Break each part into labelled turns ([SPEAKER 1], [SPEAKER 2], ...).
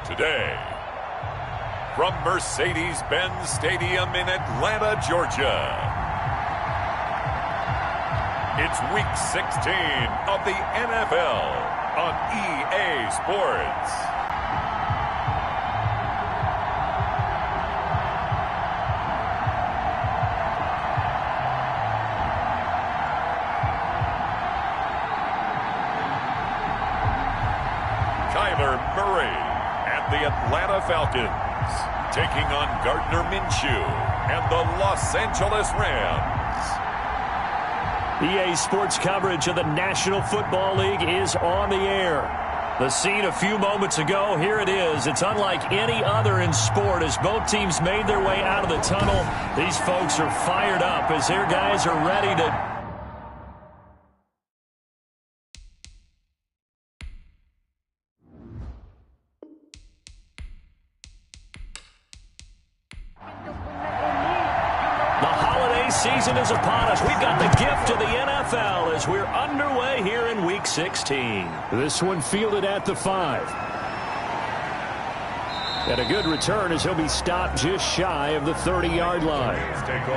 [SPEAKER 1] Today, from Mercedes-Benz Stadium in Atlanta, Georgia, it's Week 16 of the NFL on EA Sports. The Atlanta Falcons taking on Gardner Minshew and the Los Angeles Rams.
[SPEAKER 2] EA Sports coverage of the National Football League is on the air. The scene a few moments ago, here it is. It's unlike any other in sport as both teams made their way out of the tunnel. These folks are fired up as their guys are ready to... Season is upon us. We've got the gift of the NFL as we're underway here in Week 16. This one fielded at the 5. And a good return as he'll be stopped just shy of the 30-yard line.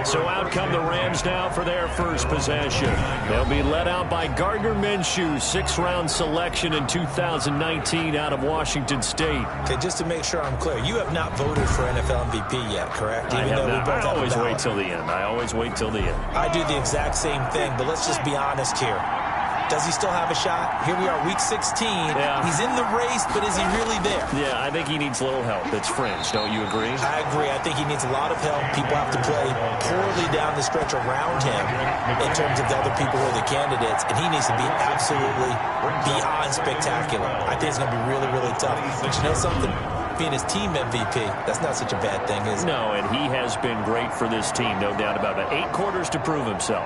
[SPEAKER 2] So out come the Rams now for their first possession. They'll be led out by Gardner Minshew, 6th-round selection in 2019 out of Washington State.
[SPEAKER 3] Okay, just to make sure I'm clear, you have not voted for NFL MVP yet, correct?
[SPEAKER 2] I have not. I always wait till the end. I always wait till the end.
[SPEAKER 3] I do the exact same thing, but let's just be honest here. Does he still have a shot? Here we are, Week 16.
[SPEAKER 2] Yeah.
[SPEAKER 3] He's in the race, but is he really there?
[SPEAKER 2] Yeah, I think he needs a little help. It's fringe. Don't you agree?
[SPEAKER 3] I agree. I think he needs a lot of help. People have to play poorly down the stretch around him in terms of the other people who are the candidates, and he needs to be absolutely beyond spectacular. I think it's going to be really, really tough. But you know something? Being his team MVP, that's not such a bad thing, is it?
[SPEAKER 2] No, and he has been great for this team, no doubt about it. 8 quarters to prove himself.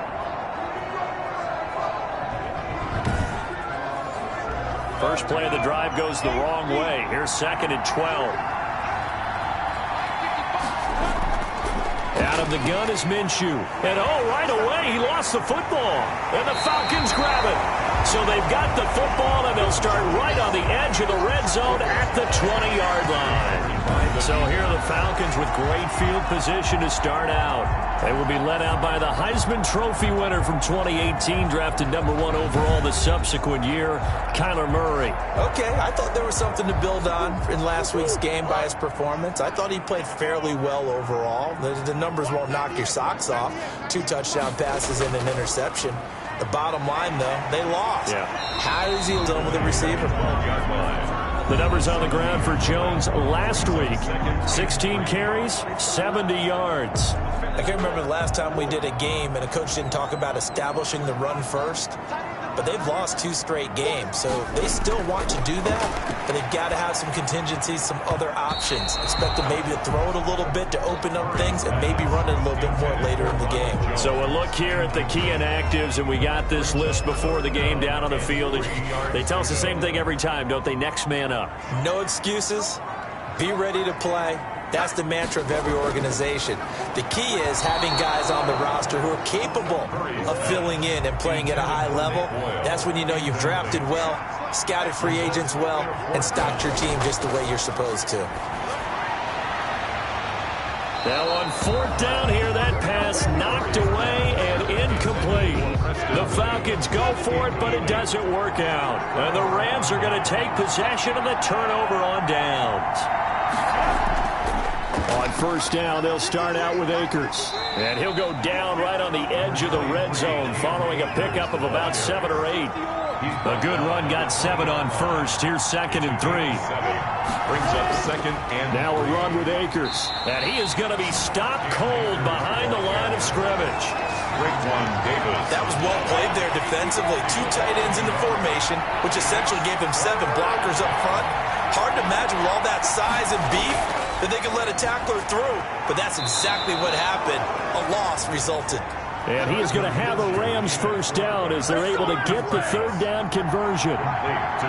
[SPEAKER 2] First play of the drive goes the wrong way. Here's 2nd and 12. Out of the gun is Minshew. And right away, he lost the football. And the Falcons grab it. So they've got the football, and they'll start right on the edge of the red zone at the 20-yard line. So here are the Falcons with great field position to start out. They will be led out by the Heisman Trophy winner from 2018, drafted #1 overall the subsequent year, Kyler Murray.
[SPEAKER 3] Okay, I thought there was something to build on in last week's game by his performance. I thought he played fairly well overall. The numbers won't knock your socks off. 2 touchdown passes and an interception. The bottom line, though, they lost.
[SPEAKER 2] Yeah.
[SPEAKER 3] How is he done with the receiver?
[SPEAKER 2] The numbers on the ground for Jones last week. 16 carries, 70 yards.
[SPEAKER 3] I can't remember the last time we did a game and a coach didn't talk about establishing the run first. But they've lost 2 straight games, so they still want to do that, but they've got to have some contingencies, some other options. Expect them maybe to throw it a little bit to open up things and maybe run it a little bit more later in the game.
[SPEAKER 2] So a look here at the key inactives, and we got this list before the game down on the field. They tell us the same thing every time, don't they? Next man up.
[SPEAKER 3] No excuses. Be ready to play. That's the mantra of every organization. The key is having guys on the roster who are capable of filling in and playing at a high level. That's when you know you've drafted well, scouted free agents well, and stocked your team just the way you're supposed to.
[SPEAKER 2] Now on 4th down here, that pass knocked away and incomplete. The Falcons go for it, but it doesn't work out. And the Rams are going to take possession of the turnover on downs. On 1st down, they'll start out with Akers. And he'll go down right on the edge of the red zone following a pickup of about 7 or 8. A good run got 7 on 1st. Here's 2nd and 3.
[SPEAKER 1] Brings up 2nd and
[SPEAKER 2] now a run with Akers. And he is going to be stopped cold behind the line of scrimmage.
[SPEAKER 3] That was well played there defensively. 2 tight ends in the formation, which essentially gave them 7 blockers up front. Hard to imagine with all that size and beef that they could let a tackler through. But that's exactly what happened. A loss resulted.
[SPEAKER 2] And he is going to have a Rams first down as they're able to get the 3rd down conversion.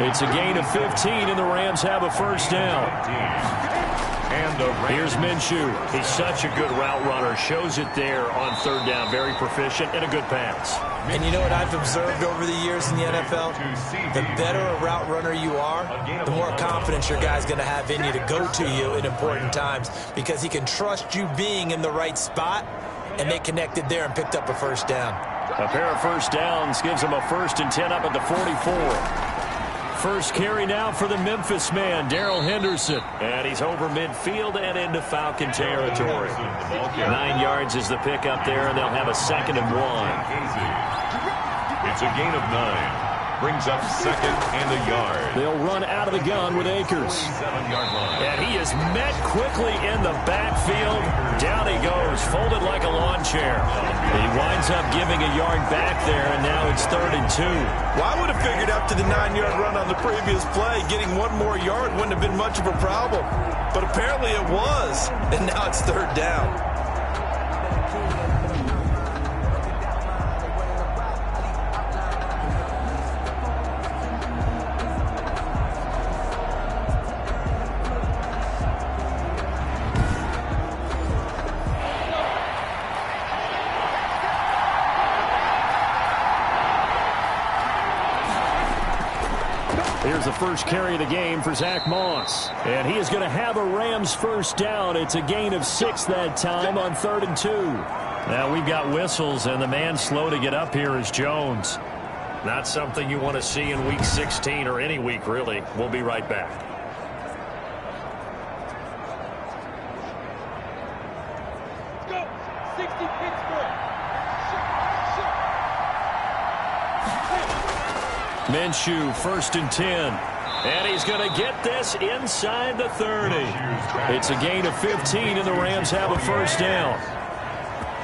[SPEAKER 2] It's a gain of 15, and the Rams have a first down. Here's Minshew. He's such a good route runner. Shows it there on third down. Very proficient and a good pass.
[SPEAKER 3] And you know what I've observed over the years in the NFL? The better a route runner you are, the more confidence your guy's going to have in you to go to you in important times because he can trust you being in the right spot, and they connected there and picked up a first down.
[SPEAKER 2] A pair of first downs gives him a 1st and 10 up at the 44. First carry now for the Memphis man, Darrell Henderson. And he's over midfield and into Falcon territory. 9 yards is the pickup there, and they'll have a 2nd and 1.
[SPEAKER 1] It's a gain of 9. Brings up 2nd and a yard.
[SPEAKER 2] They'll run out of the gun with Akers.
[SPEAKER 1] 7-yard line.
[SPEAKER 2] And he is met quickly in the backfield. Down he goes, folded like a lawn chair. He winds up giving a yard back there, and now it's 3rd and 2.
[SPEAKER 3] Well, I would have figured after the 9-yard run on the previous play, getting 1 more yard wouldn't have been much of a problem. But apparently it was, and now it's 3rd down.
[SPEAKER 2] Here's the first carry of the game for Zach Moss. And he is going to have a Rams first down. It's a gain of 6 that time on 3rd and 2. Now we've got whistles, and the man slow to get up here is Jones. Not something you want to see in Week 16 or any week, really. We'll be right back.
[SPEAKER 4] Go! 60 Pittsburgh!
[SPEAKER 2] Minshew, 1st and 10. And he's going to get this inside the 30. It's a gain of 15, and the Rams have a first down.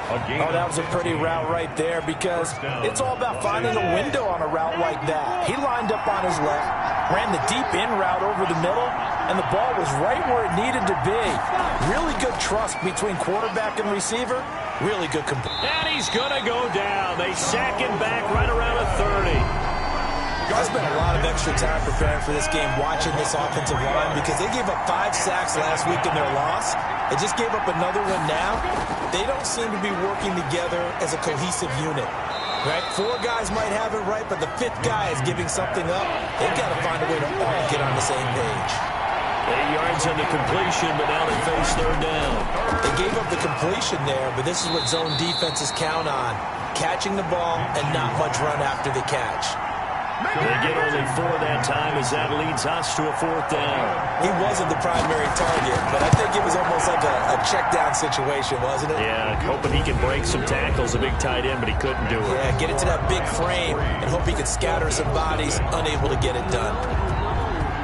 [SPEAKER 3] Oh, that was a pretty route right there because it's all about finding a window on a route like that. He lined up on his left, ran the deep in route over the middle, and the ball was right where it needed to be. Really good trust between quarterback and receiver. Really good complete.
[SPEAKER 2] And he's going to go down. They sack him back right around a 30.
[SPEAKER 3] I spent a lot of extra time preparing for this game watching this offensive line because they gave up 5 sacks last week in their loss. They just gave up another one now. They don't seem to be working together as a cohesive unit. Right? 4 guys might have it right, but the 5th guy is giving something up. They've got to find a way to all get on the same page.
[SPEAKER 2] 8 yards on the completion, but now they face 3rd down.
[SPEAKER 3] They gave up the completion there, but this is what zone defenses count on. Catching the ball and not much run after the catch.
[SPEAKER 2] They get only 4 that time as that leads us to a 4th down.
[SPEAKER 3] He wasn't the primary target, but I think it was almost like a check down situation, wasn't it?
[SPEAKER 2] Yeah, hoping he can break some tackles, a big tight end, but he couldn't do it.
[SPEAKER 3] Yeah, get it to that big frame and hope he can scatter some bodies, unable to get it done.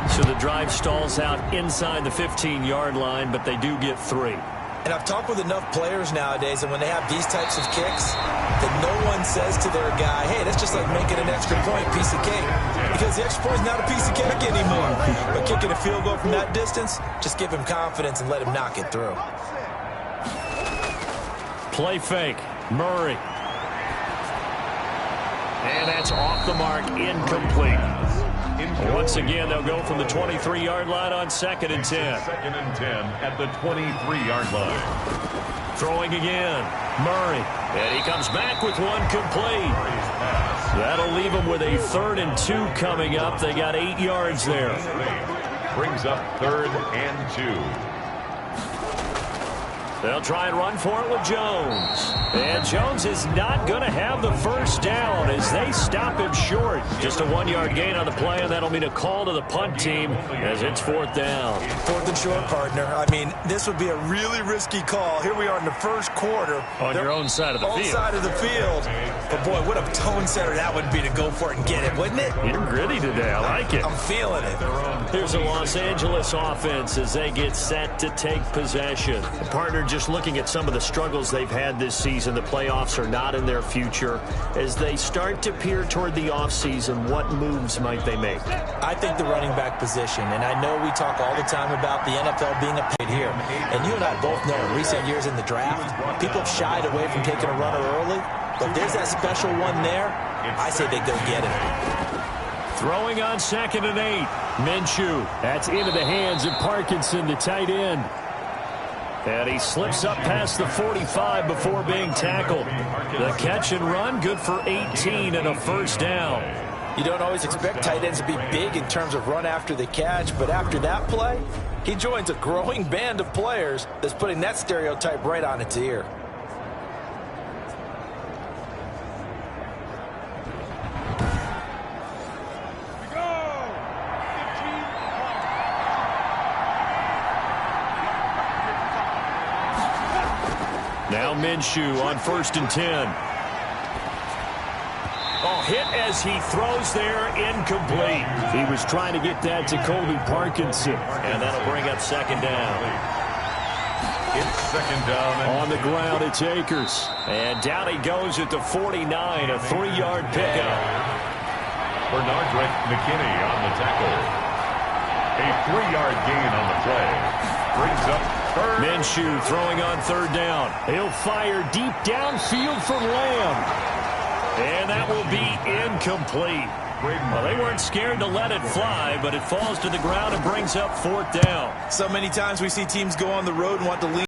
[SPEAKER 2] So the drive stalls out inside the 15-yard line, but they do get 3.
[SPEAKER 3] And I've talked with enough players nowadays, and when they have these types of kicks, that no one says to their guy, hey, that's just like making an extra point, piece of cake. Because the extra point is not a piece of cake anymore. But kicking a field goal from that distance, just give him confidence and let him knock it through.
[SPEAKER 2] Play fake. Murray. And that's off the mark, incomplete. Once again, they'll go from the 23-yard line on 2nd and 10.
[SPEAKER 1] 2nd and 10 at the 23-yard line.
[SPEAKER 2] Throwing again. Murray. And he comes back with one complete. That'll leave them with a 3rd and 2 coming up. They got 8 yards there.
[SPEAKER 1] Brings up 3rd and 2.
[SPEAKER 2] They'll try and run for it with Jones. And Jones is not going to have the first down as they stop him short. Just a 1-yard gain on the play, and that'll mean a call to the punt team as it's 4th down.
[SPEAKER 3] 4th and short, partner. I mean, this would be a really risky call. Here we are in the first quarter.
[SPEAKER 2] On your own side of the field.
[SPEAKER 3] Own side of the field. But, boy, what a tone setter that would be to go for it and get it, wouldn't it?
[SPEAKER 2] You're gritty today. I like it.
[SPEAKER 3] I'm feeling it.
[SPEAKER 2] Here's a Los Angeles offense as they get set to take possession. The partner, just looking at some of the struggles they've had this season, the playoffs are not in their future. As they start to peer toward the offseason, what moves might they make?
[SPEAKER 3] I think the running back position, and I know we talk all the time about the NFL being a pit here, and you and I both know in recent years in the draft, people have shied away from taking a runner early, but if there's that special one there, I say they go get him.
[SPEAKER 2] Throwing on 2nd and 8. Minshew. That's into the hands of Parkinson, the tight end. And he slips up past the 45 before being tackled. The catch and run, good for 18 and a first down.
[SPEAKER 3] You don't always expect tight ends to be big in terms of run after the catch, but after that play, he joins a growing band of players that's putting that stereotype right on its ear.
[SPEAKER 2] Now Minshew on 1st and 10. Oh, hit as he throws there, incomplete. He was trying to get that to Colby Parkinson, and that'll bring up 2nd down.
[SPEAKER 1] It's 2nd down.
[SPEAKER 2] On the ground, it's Akers. And down he goes at the 49, a 3-yard pickup.
[SPEAKER 1] Bernardrick McKinney on the tackle. A 3-yard gain on the play. Brings up 3rd.
[SPEAKER 2] Minshew throwing on 3rd down. He'll fire deep downfield from Lamb. And that will be incomplete. Well, they weren't scared to let it fly, but it falls to the ground and brings up 4th down.
[SPEAKER 3] So many times we see teams go on the road and want to lean